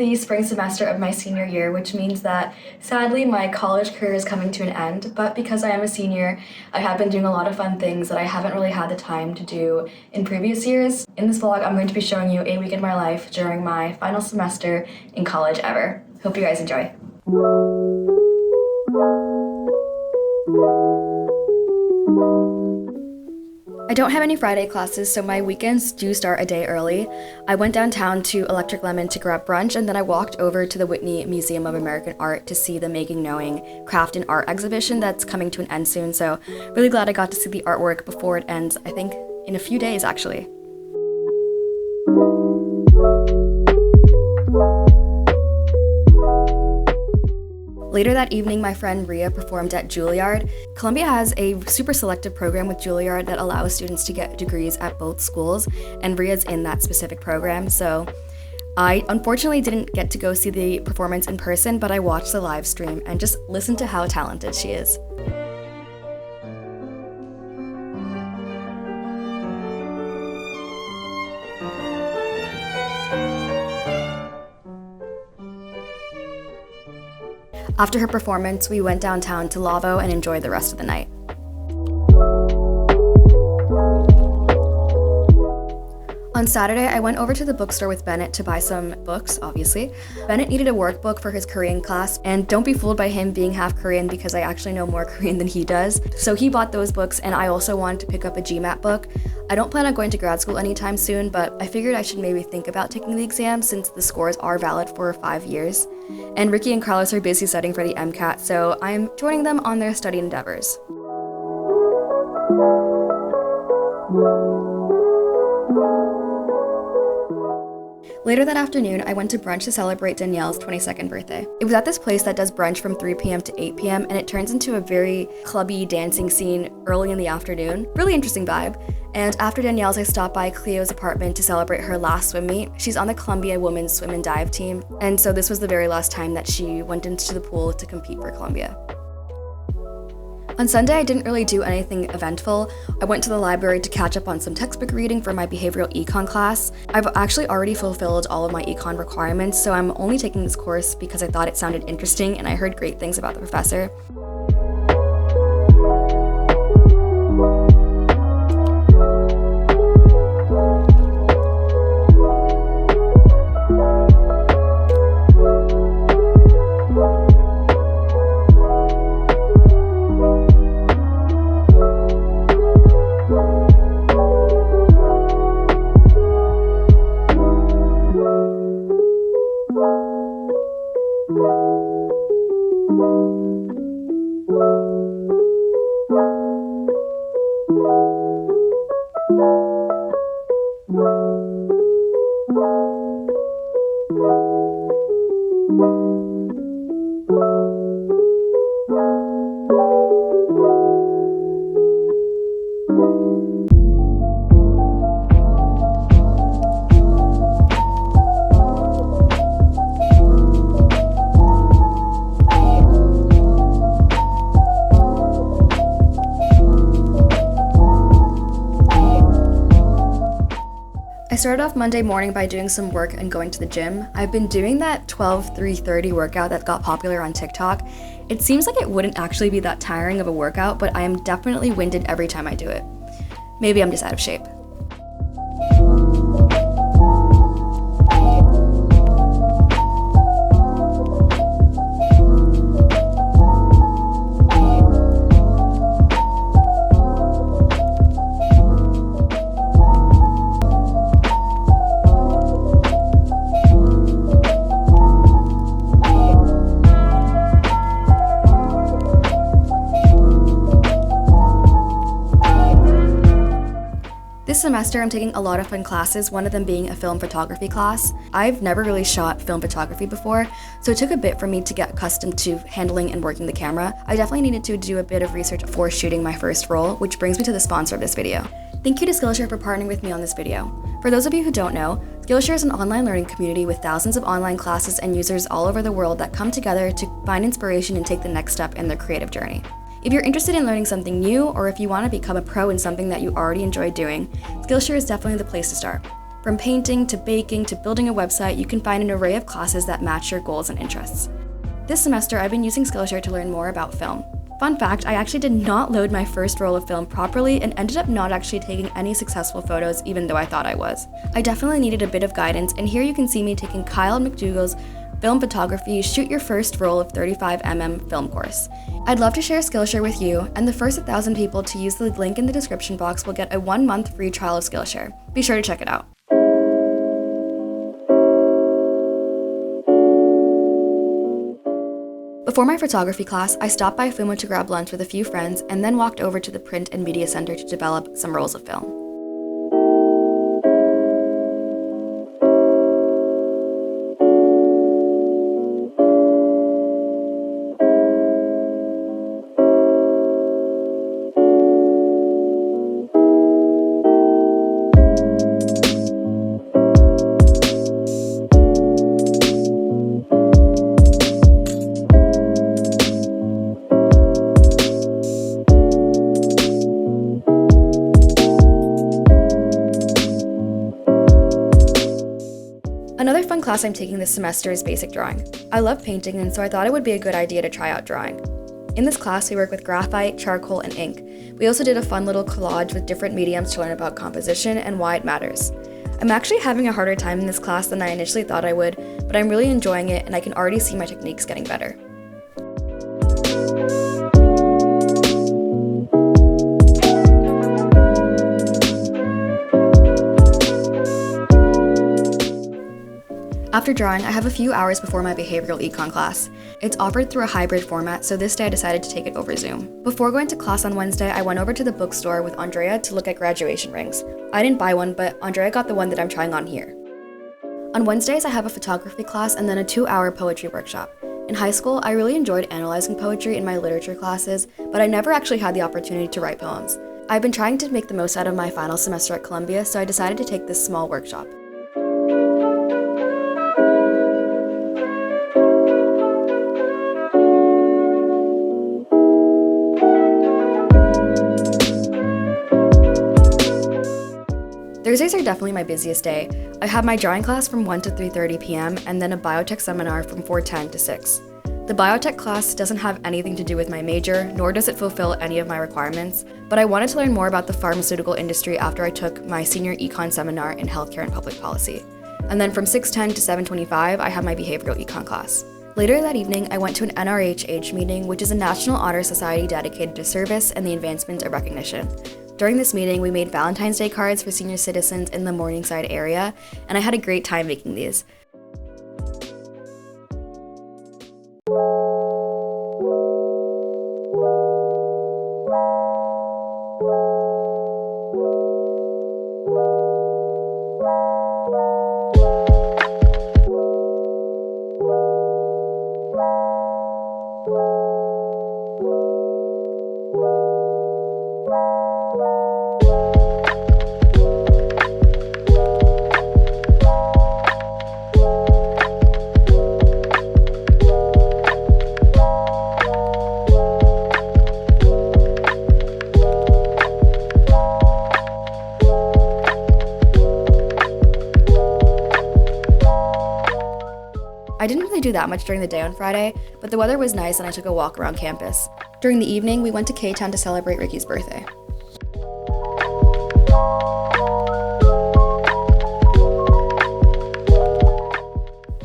the spring semester of my senior year, which means that sadly my college career is coming to an end, but because I am a senior, I have been doing a lot of fun things that I haven't really had the time to do in previous years. In this vlog, I'm going to be showing you a week in my life during my final semester in college ever. Hope you guys enjoy. I don't have any Friday classes, so my weekends do start a day early. I went downtown to Electric Lemon to grab brunch, and then I walked over to the Whitney Museum of American Art to see the Making Knowing Craft and Art exhibition that's coming to an end soon, so really glad I got to see the artwork before it ends, I think in a few days actually. Later that evening, my friend Ria performed at Juilliard. Columbia has a super selective program with Juilliard that allows students to get degrees at both schools, and Ria's in that specific program, so I unfortunately didn't get to go see the performance in person, but I watched the live stream and just listened to how talented she is. After her performance, we went downtown to Lavo and enjoyed the rest of the night. On Saturday, I went over to the bookstore with Bennett to buy some books, obviously. Bennett needed a workbook for his Korean class, and don't be fooled by him being half Korean because I actually know more Korean than he does. So he bought those books, and I also wanted to pick up a GMAT book. I don't plan on going to grad school anytime soon, but I figured I should maybe think about taking the exam since the scores are valid for 5 years. And Ricky and Carlos are busy studying for the MCAT, so I'm joining them on their study endeavors. Later that afternoon, I went to brunch to celebrate Danielle's 22nd birthday. It was at this place that does brunch from 3 p.m. to 8 p.m. and it turns into a very clubby dancing scene early in the afternoon. Really interesting vibe. And after Danielle's, I stopped by Cleo's apartment to celebrate her last swim meet. She's on the Columbia women's swim and dive team, and so this was the very last time that she went into the pool to compete for Columbia. On Sunday, I didn't really do anything eventful. I went to the library to catch up on some textbook reading for my behavioral econ class. I've actually already fulfilled all of my econ requirements, so I'm only taking this course because I thought it sounded interesting and I heard great things about the professor. I started off Monday morning by doing some work and going to the gym. I've been doing that 12-3-30 workout that got popular on TikTok. It seems like it wouldn't actually be that tiring of a workout, but I am definitely winded every time I do it. Maybe I'm just out of shape. This semester I'm taking a lot of fun classes, one of them being a film photography class. I've never really shot film photography before, so it took a bit for me to get accustomed to handling and working the camera. I definitely needed to do a bit of research before shooting my first roll, which brings me to the sponsor of this video. Thank you to Skillshare for partnering with me on this video. For those of you who don't know, Skillshare is an online learning community with thousands of online classes and users all over the world that come together to find inspiration and take the next step in their creative journey. If you're interested in learning something new, or if you want to become a pro in something that you already enjoy doing, Skillshare is definitely the place to start. From painting to baking to building a website, you can find an array of classes that match your goals and interests. This semester, I've been using Skillshare to learn more about film. Fun fact, I actually did not load my first roll of film properly and ended up not actually taking any successful photos, even though I thought I was. I definitely needed a bit of guidance, and here you can see me taking Kyle McDougall's Film Photography Shoot Your First Roll of 35mm film course. I'd love to share Skillshare with you, and the first 1,000 people to use the link in the description box will get a 1-month free trial of Skillshare. Be sure to check it out. Before my photography class, I stopped by FUMO to grab lunch with a few friends and then walked over to the Print and Media Center to develop some rolls of film. Another fun class I'm taking this semester is basic drawing. I love painting, and so I thought it would be a good idea to try out drawing. In this class, we work with graphite, charcoal, and ink. We also did a fun little collage with different mediums to learn about composition and why it matters. I'm actually having a harder time in this class than I initially thought I would, but I'm really enjoying it, and I can already see my techniques getting better. After drawing, I have a few hours before my behavioral econ class. It's offered through a hybrid format, so this day I decided to take it over Zoom. Before going to class on Wednesday, I went over to the bookstore with Andrea to look at graduation rings. I didn't buy one, but Andrea got the one that I'm trying on here. On Wednesdays, I have a photography class and then a 2-hour poetry workshop. In high school, I really enjoyed analyzing poetry in my literature classes, but I never actually had the opportunity to write poems. I've been trying to make the most out of my final semester at Columbia, so I decided to take this small workshop. Thursdays are definitely my busiest day. I have my drawing class from 1 to 3:30 p.m. and then a biotech seminar from 4:10 to 6. The biotech class doesn't have anything to do with my major, nor does it fulfill any of my requirements, but I wanted to learn more about the pharmaceutical industry after I took my senior econ seminar in healthcare and public policy. And then from 6:10 to 7:25, I have my behavioral econ class. Later that evening, I went to an NRH Age meeting, which is a National Honor Society dedicated to service and the advancement of recognition. During this meeting, we made Valentine's Day cards for senior citizens in the Morningside area, and I had a great time making these. I didn't really do that much during the day on Friday, but the weather was nice and I took a walk around campus. During the evening, we went to K-Town to celebrate Ricky's birthday.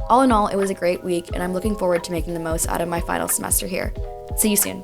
All in all, it was a great week, and I'm looking forward to making the most out of my final semester here. See you soon.